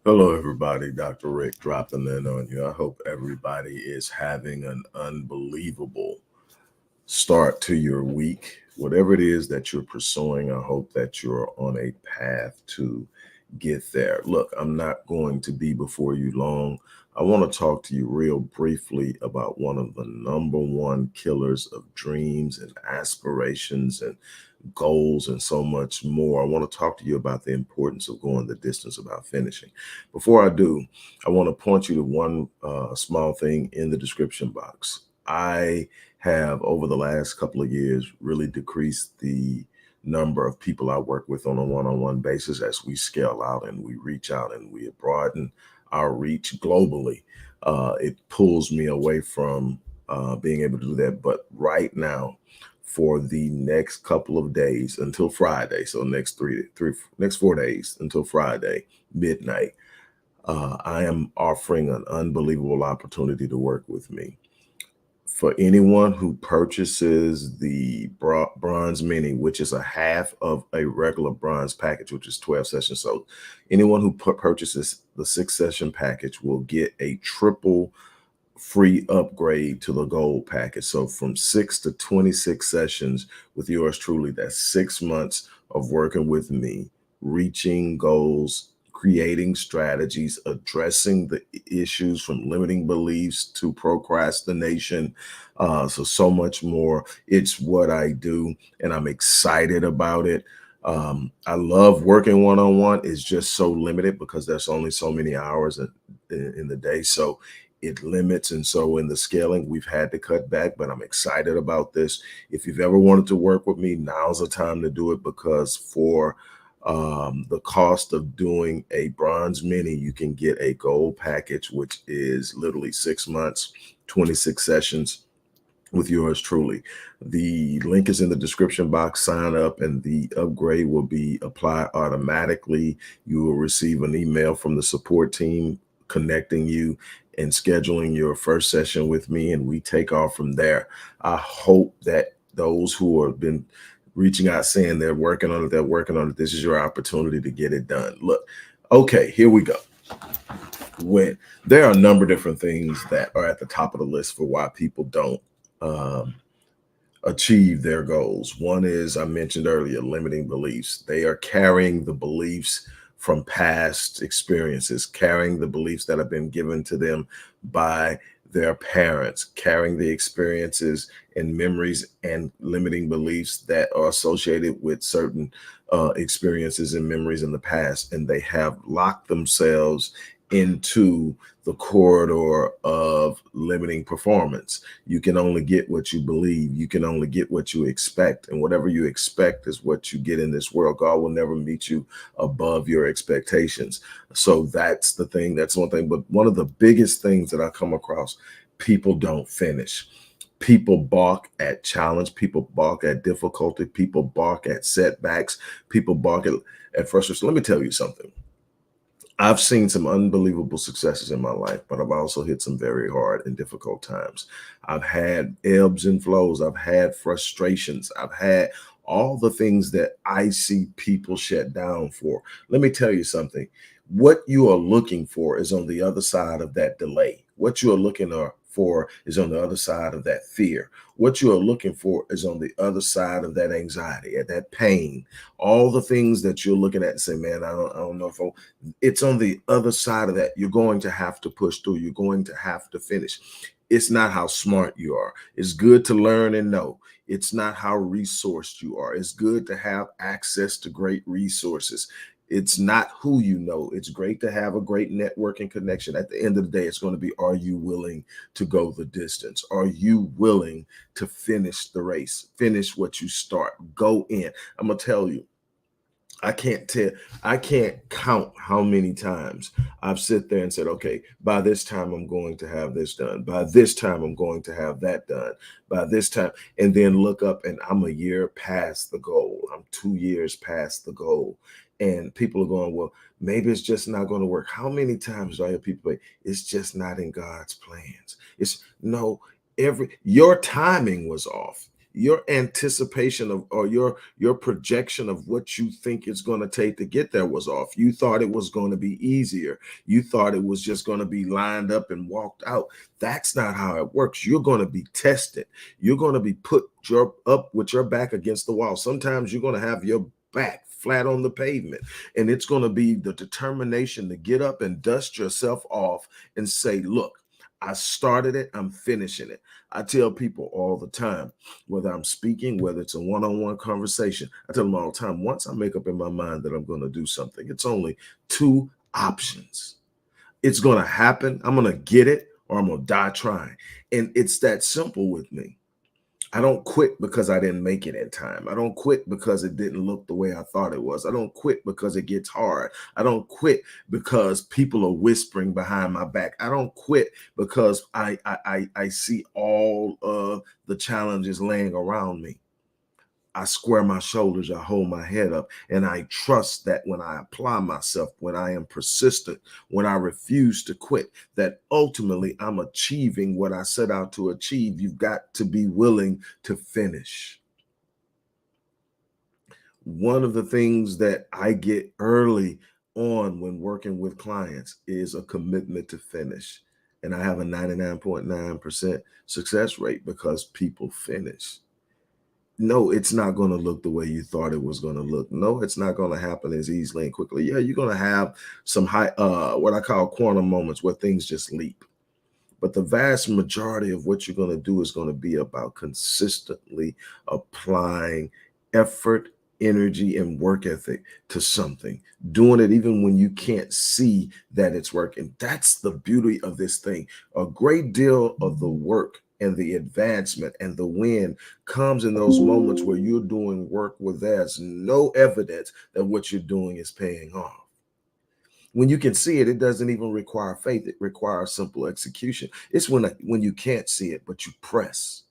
Hello, everybody. Dr. Rick dropping in on you. I hope everybody is having an unbelievable start to your week. Whatever it is that you're pursuing, I hope that you're on a path to get there. Look, I'm not going to be before you long. I want to talk to you real briefly about one of the number one killers of dreams and aspirations and goals and so much more. I want to talk to you about the importance of going the distance about finishing. Before I do, I want to point you to one small thing in the description box. I have, over the last couple of years, really decreased the number of people I work with on a one-on-one basis as we scale out and we reach out and we broaden our reach globally. It pulls me away from being able to do that. But right now, for the next couple of days until Friday, so next 4 days until Friday midnight, I am offering an unbelievable opportunity to work with me. For anyone who purchases the bronze mini, which is a half of a regular bronze package, which is 12 sessions. So anyone who purchases the 6 session package will get a triple free upgrade to the gold package. So from 6 to 26 sessions with yours truly, that's 6 months of working with me, reaching goals, creating strategies, addressing the issues from limiting beliefs to procrastination. So much more. It's what I do, and I'm excited about it. I love working one on one. It's just so limited because there's only so many hours in the day. So it limits. And so in the scaling, we've had to cut back, but I'm excited about this. If you've ever wanted to work with me, now's the time to do it because for the cost of doing a bronze mini, you can get a gold package, which is literally 6 months, 26 sessions with yours truly. The link is in the description box. Sign up, and the upgrade will be applied automatically. You will receive an email from the support team connecting you and scheduling your first session with me, and we take off from there. I hope that those who have been reaching out saying they're working on it, this is your opportunity to get it done. Look, okay, here we go. When there are a number of different things that are at the top of the list for why people don't um, achieve their goals. One is, I mentioned earlier, limiting beliefs. They are carrying the beliefs from past experiences, carrying the beliefs that have been given to them by their parents, carrying the experiences and memories and limiting beliefs that are associated with certain experiences and memories in the past. And they have locked themselves into the corridor of limiting performance. You can only get what you believe. You can only get what you expect. And whatever you expect is what you get in this world. God will never meet you above your expectations. So that's the thing. That's one thing. But one of the biggest things that I come across, people don't finish. People balk at challenge. People balk at difficulty. People balk at setbacks. People balk at frustration. Let me tell you something. I've seen some unbelievable successes in my life, but I've also hit some very hard and difficult times. I've had ebbs and flows. I've had frustrations. I've had all the things that I see people shut down for. Let me tell you something. What you are looking for is on the other side of that delay. What you are looking for is on the other side of that fear. What you are looking for is on the other side of that anxiety, at that pain, all the things that you're looking at and say, man, I don't know if it's on the other side of that. You're going to have to push through. You're going to have to finish. It's not how smart you are. It's good to learn and know. It's not how resourced you are. It's good to have access to great resources. It's not who you know. It's great to have a great networking connection. At the end of the day, it's going to be, are you willing to go the distance? Are you willing to finish the race? Finish what you start. Go in. I'm going to tell you, I can't tell, I can't count how many times I've sit there and said, okay, by this time I'm going to have this done. By this time I'm going to have that done. By this time, and then look up and I'm a year past the goal. I'm 2 years past the goal. And people are going, well, maybe it's just not going to work. How many times do I hear people say, it's just not in God's plans? It's no, your timing was off. your anticipation of, or your projection of what you think it's going to take to get there was off. You thought it was going to be easier. You thought it was just going to be lined up and walked out. That's not how it works. You're going to be tested. You're going to be put up with your back against the wall. Sometimes you're going to have your back flat on the pavement, and it's going to be the determination to get up and dust yourself off and say, look, I started it, I'm finishing it. I tell people all the time, whether I'm speaking, whether it's a one-on-one conversation, I tell them all the time, once I make up in my mind that I'm going to do something, it's only two options. It's going to happen, I'm going to get it, or I'm going to die trying. And it's that simple with me. I don't quit because I didn't make it in time. I don't quit because it didn't look the way I thought it was. I don't quit because it gets hard. I don't quit because people are whispering behind my back. I don't quit because I see all of the challenges laying around me. I square my shoulders, I hold my head up, and I trust that when I apply myself, when I am persistent, when I refuse to quit, that ultimately I'm achieving what I set out to achieve. You've got to be willing to finish. One of the things that I get early on when working with clients is a commitment to finish. And I have a 99.9% success rate because people finish. No, it's not going to look the way you thought it was going to look. No, it's not going to happen as easily and quickly. Yeah, you're going to have some high, what I call quantum moments where things just leap. But the vast majority of what you're going to do is going to be about consistently applying effort, energy, and work ethic to something, doing it even when you can't see that it's working. That's the beauty of this thing. A great deal of the work and the advancement and the win comes in those moments where you're doing work where there's no evidence that what you're doing is paying off. When you can see it, it doesn't even require faith. It requires simple execution. It's when you can't see it, but you press.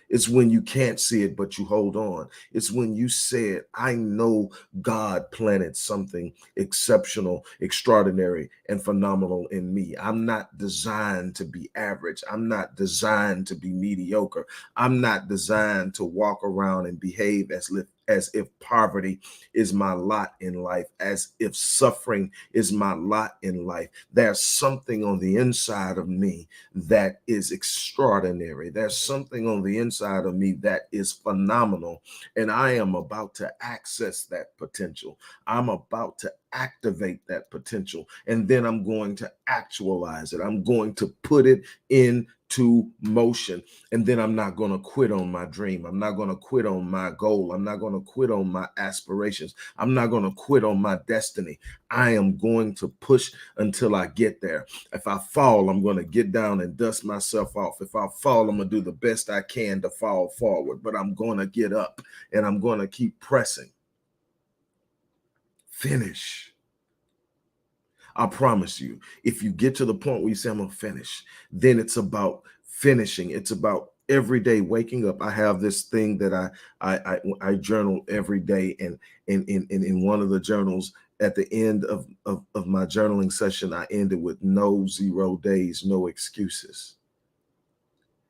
It's when you can't see it, but you hold on. It's when you said, I know God planted something exceptional, extraordinary, and phenomenal in me. I'm not designed to be average. I'm not designed to be mediocre. I'm not designed to walk around and behave as if poverty is my lot in life, as if suffering is my lot in life. There's something on the inside of me that is extraordinary. There's something on the inside of me that is phenomenal. And I am about to access that potential. I'm about to activate that potential. And then I'm going to actualize it. I'm going to put it into motion. And then I'm not going to quit on my dream. I'm not going to quit on my goal. I'm not going to quit on my aspirations. I'm not going to quit on my destiny. I am going to push until I get there. If I fall, I'm going to get down and dust myself off. If I fall, I'm going to do the best I can to fall forward, but I'm going to get up and I'm going to keep pressing. Finish. I promise you, if you get to the point where you say, I'm going to finish, then it's about finishing. It's about every day waking up. I have this thing that I journal every day. And in one of the journals, at the end of my journaling session, I ended with no 0 days, no excuses.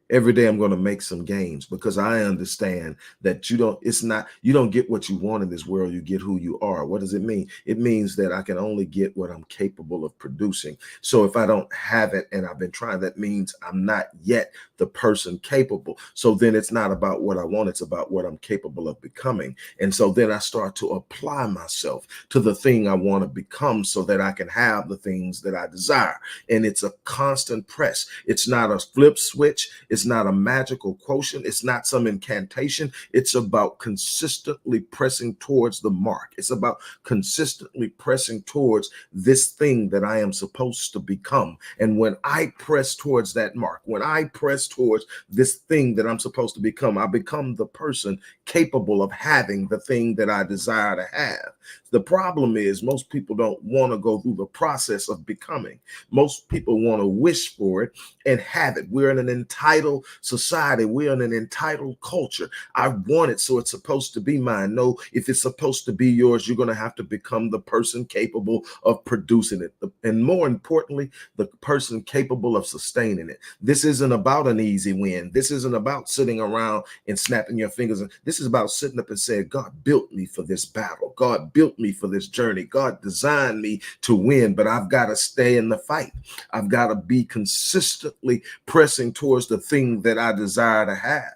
Every day I'm going to make some gains because I understand that you don't get what you want in this world. You get who you are. What does it mean? It means that I can only get what I'm capable of producing. So if I don't have it and I've been trying, that means I'm not yet the person capable. So then it's not about what I want. It's about what I'm capable of becoming. And so then I start to apply myself to the thing I want to become so that I can have the things that I desire. And it's a constant press. It's not a flip switch. It's not a magical quotient. It's not some incantation. It's about consistently pressing towards the mark. It's about consistently pressing towards this thing that I am supposed to become. And when I press towards that mark, when I press towards this thing that I'm supposed to become, I become the person capable of having the thing that I desire to have. The problem is most people don't want to go through the process of becoming. Most people want to wish for it and have it. We're in an entitlement entitled society. We're in an entitled culture. I want it, so it's supposed to be mine. No, if it's supposed to be yours, you're going to have to become the person capable of producing it. And more importantly, the person capable of sustaining it. This isn't about an easy win. This isn't about sitting around and snapping your fingers. This is about sitting up and saying, God built me for this battle. God built me for this journey. God designed me to win, but I've got to stay in the fight. I've got to be consistently pressing towards the thing that I desire to have.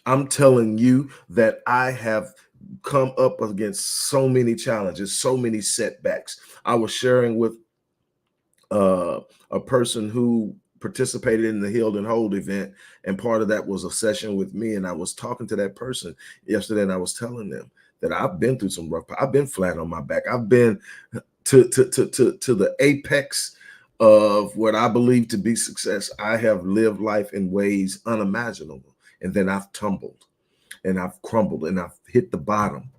I'm telling you that I have come up against so many challenges, so many setbacks. I was sharing with a person who participated in the Healed and Hold event, and part of that was a session with me. And I was talking to that person yesterday, and I was telling them that I've been through some rough. I've been flat on my back. I've been to the apex of what I believe to be success. I have lived life in ways unimaginable, and then I've tumbled, and I've crumbled, and I've hit the bottom.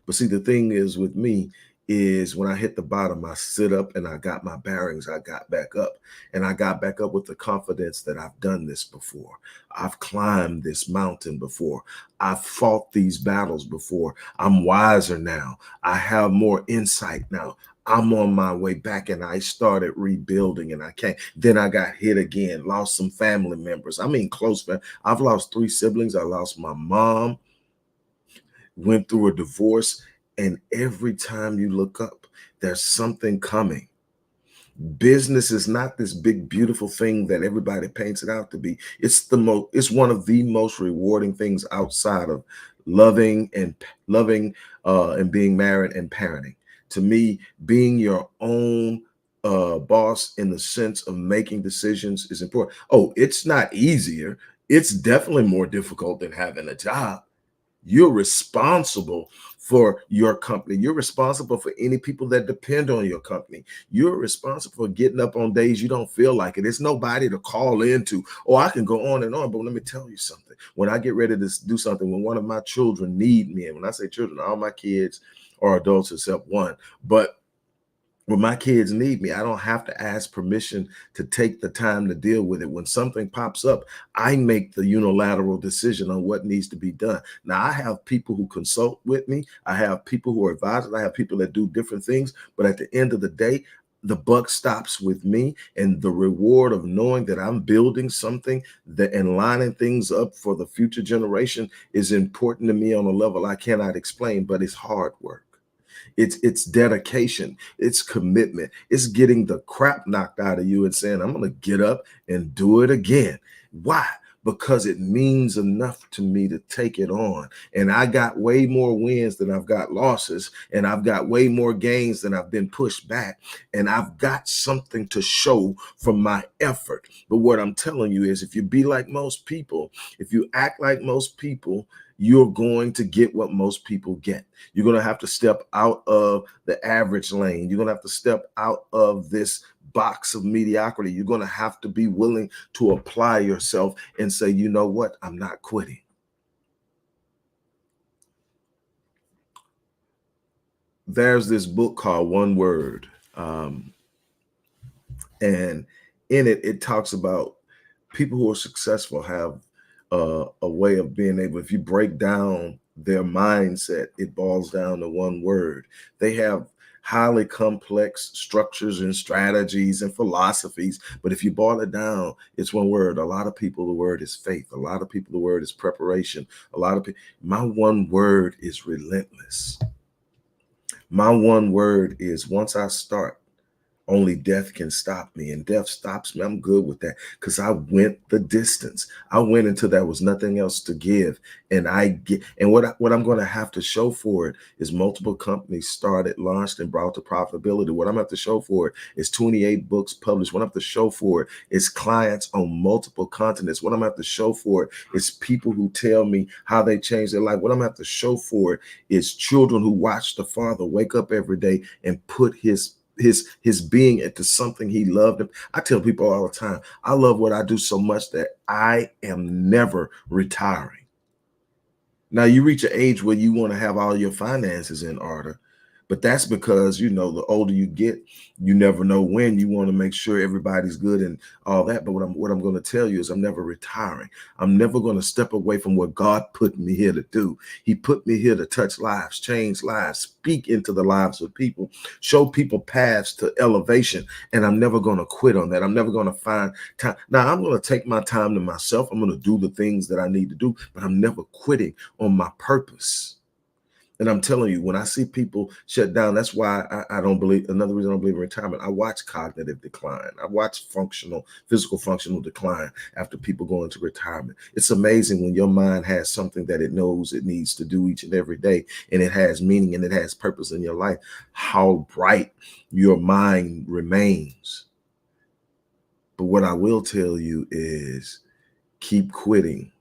But see, the thing is with me is when I hit the bottom, I sit up and I got my bearings. I got back up, and I got back up with the confidence that I've done this before. I've climbed this mountain before. I've fought these battles before. I'm wiser now. I have more insight now. I'm on my way back, and I started rebuilding, and I can't. Then I got hit again, lost some family members. I mean, close family. I've lost 3 siblings. I lost my mom, went through a divorce, and every time you look up, there's something coming. Business is not this big beautiful thing that everybody paints it out to be. It's one of the most rewarding things outside of loving and being married and parenting. To me, being your own boss in the sense of making decisions is important. Oh, it's not easier. It's definitely more difficult than having a job. You're responsible for your company. You're responsible for any people that depend on your company. You're responsible for getting up on days you don't feel like it. It's nobody to call into. Oh, I can go on and on, but let me tell you something. When I get ready to do something, when one of my children need me, and when I say children, all my kids are adults except one, but when my kids need me, I don't have to ask permission to take the time to deal with it. When something pops up, I make the unilateral decision on what needs to be done. Now, I have people who consult with me. I have people who are advisors. I have people that do different things. But at the end of the day, the buck stops with me, and the reward of knowing that I'm building something that and lining things up for the future generation is important to me on a level I cannot explain, but it's hard work. It's dedication, it's commitment, it's getting the crap knocked out of you and saying, I'm going to get up and do it again. Why? Because it means enough to me to take it on. And I got way more wins than I've got losses. And I've got way more gains than I've been pushed back. And I've got something to show from my effort. But what I'm telling you is if you be like most people, if you act like most people, you're going to get what most people get. You're going to have to step out of the average lane. You're going to have to step out of this box of mediocrity. You're going to have to be willing to apply yourself and say, you know what? I'm not quitting. There's this book called One Word. And in it, it talks about people who are successful have a way of being able, if you break down their mindset, it boils down to one word. They have highly complex structures and strategies and philosophies, but if you boil it down, it's one word. A lot of people, the word is faith. A lot of people, the word is preparation. A lot of people, my one word is relentless. My one word is once I start, only death can stop me, and death stops me. I'm good with that because I went the distance. I went until there was nothing else to give, and what I'm going to have to show for it is multiple companies started, launched, and brought to profitability. What I'm going to have to show for it is 28 books published. What I'm going to have to show for it is clients on multiple continents. What I'm going to have to show for it is people who tell me how they changed their life. What I'm going to have to show for it is children who watch the Father wake up every day and put his being into something he loved. I tell people all the time, I love what I do so much that I am never retiring. Now you reach an age where you want to have all your finances in order, But that's because, the older you get, you never know when. You want to make sure everybody's good and all that. But what I'm going to tell you is I'm never retiring. I'm never going to step away from what God put me here to do. He put me here to touch lives, change lives, speak into the lives of people, show people paths to elevation. And I'm never going to quit on that. I'm never going to find time. Now, I'm going to take my time to myself. I'm going to do the things that I need to do, but I'm never quitting on my purpose. And I'm telling you, when I see people shut down, that's why I don't believe, another reason I don't believe in retirement. I watch cognitive decline. I watch physical functional decline after people go into retirement. It's amazing when your mind has something that it knows it needs to do each and every day, and it has meaning and it has purpose in your life, how bright your mind remains. But what I will tell you is keep quitting,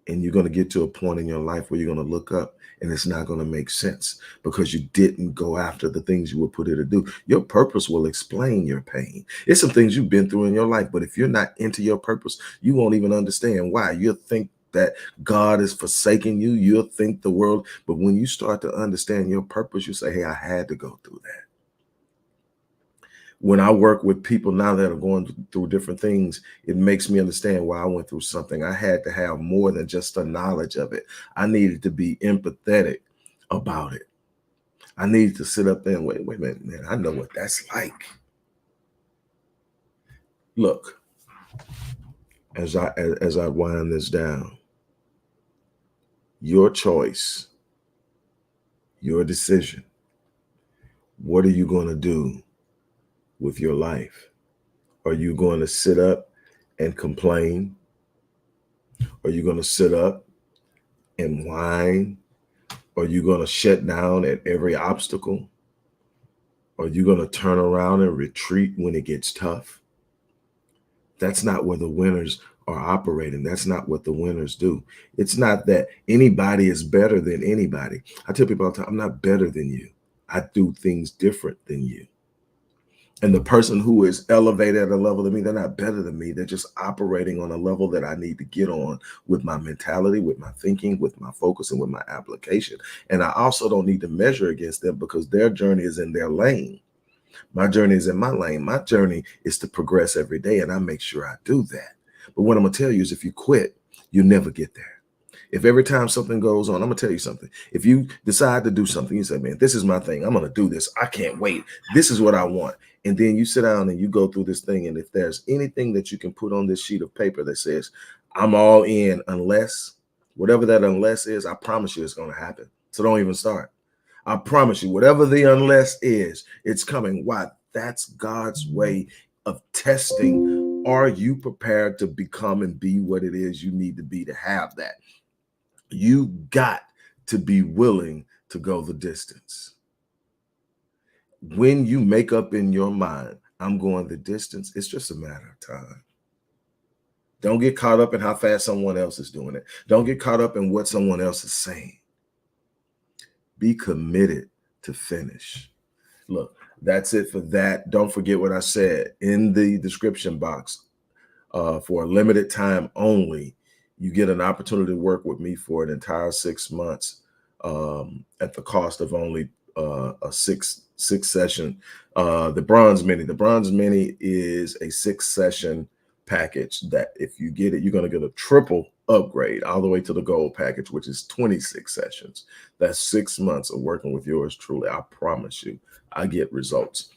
and you're going to get to a point in your life where you're going to look up and it's not going to make sense because you didn't go after the things you were put here to do. Your purpose will explain your pain. It's some things you've been through in your life, but if you're not into your purpose, you won't even understand why. You'll think that God is forsaking you. You'll think the world, but when you start to understand your purpose, you say, hey, I had to go through that. When I work with people now that are going through different things, it makes me understand why I went through something. I had to have more than just the knowledge of it. I needed to be empathetic about it. I needed to sit up there and wait a minute, man, I know what that's like. Look, as I wind this down, your choice, your decision, what are you going to do with your life? Are you going to sit up and complain? Are you going to sit up and whine? Are you going to shut down at every obstacle? Are you going to turn around and retreat when it gets tough? That's not where the winners are operating. That's not what the winners do. It's not that anybody is better than anybody. I tell people all the time, I'm not better than you. I do things different than you. And the person who is elevated at a level than me, they're not better than me. They're just operating on a level that I need to get on with my mentality, with my thinking, with my focus, and with my application. And I also don't need to measure against them because their journey is in their lane. My journey is in my lane. My journey is to progress every day, and I make sure I do that. But what I'm going to tell you is if you quit, you'll never get there. If every time something goes on, I'm going to tell you something. If you decide to do something, you say, man, this is my thing. I'm going to do this. I can't wait. This is what I want. And then you sit down and you go through this thing. And if there's anything that you can put on this sheet of paper that says, I'm all in unless, whatever that unless is, I promise you it's going to happen. So don't even start. I promise you, whatever the unless is, it's coming. Why? That's God's way of testing. Are you prepared to become and be what it is you need to be to have that? You got to be willing to go the distance. When you make up in your mind, I'm going the distance, it's just a matter of time. Don't get caught up in how fast someone else is doing it. Don't get caught up in what someone else is saying. Be committed to finish. Look, that's it for that. Don't forget what I said in the description box. For a limited time only, you get an opportunity to work with me for an entire 6 months at the cost of only a six session. The Bronze Mini is a 6-session package that if you get it, you're going to get a triple upgrade all the way to the Gold package, which is 26 sessions. That's 6 months of working with yours truly. I promise you, I get results.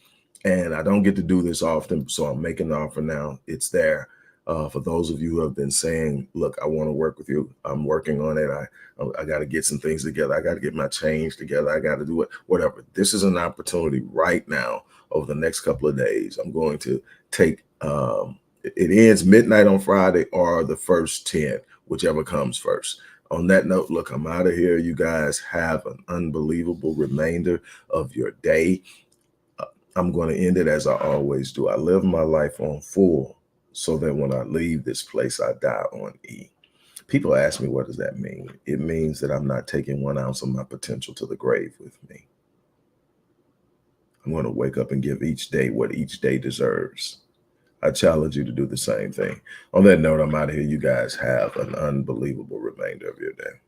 And I don't get to do this often, so I'm making the offer now. It's there. For those of you who have been saying, look, I want to work with you. I'm working on it. I got to get some things together. I got to get my change together. I got to do it, whatever. This is an opportunity right now over the next couple of days. I'm going to take, it ends midnight on Friday or the first 10, whichever comes first. On that note, look, I'm out of here. You guys have an unbelievable remainder of your day. I'm going to end it as I always do. I live my life on full so that when I leave this place, I die on E. People ask me, what does that mean? It means that I'm not taking 1 ounce of my potential to the grave with me. I'm going to wake up and give each day what each day deserves. I challenge you to do the same thing. On that note, I'm out of here. You guys have an unbelievable remainder of your day.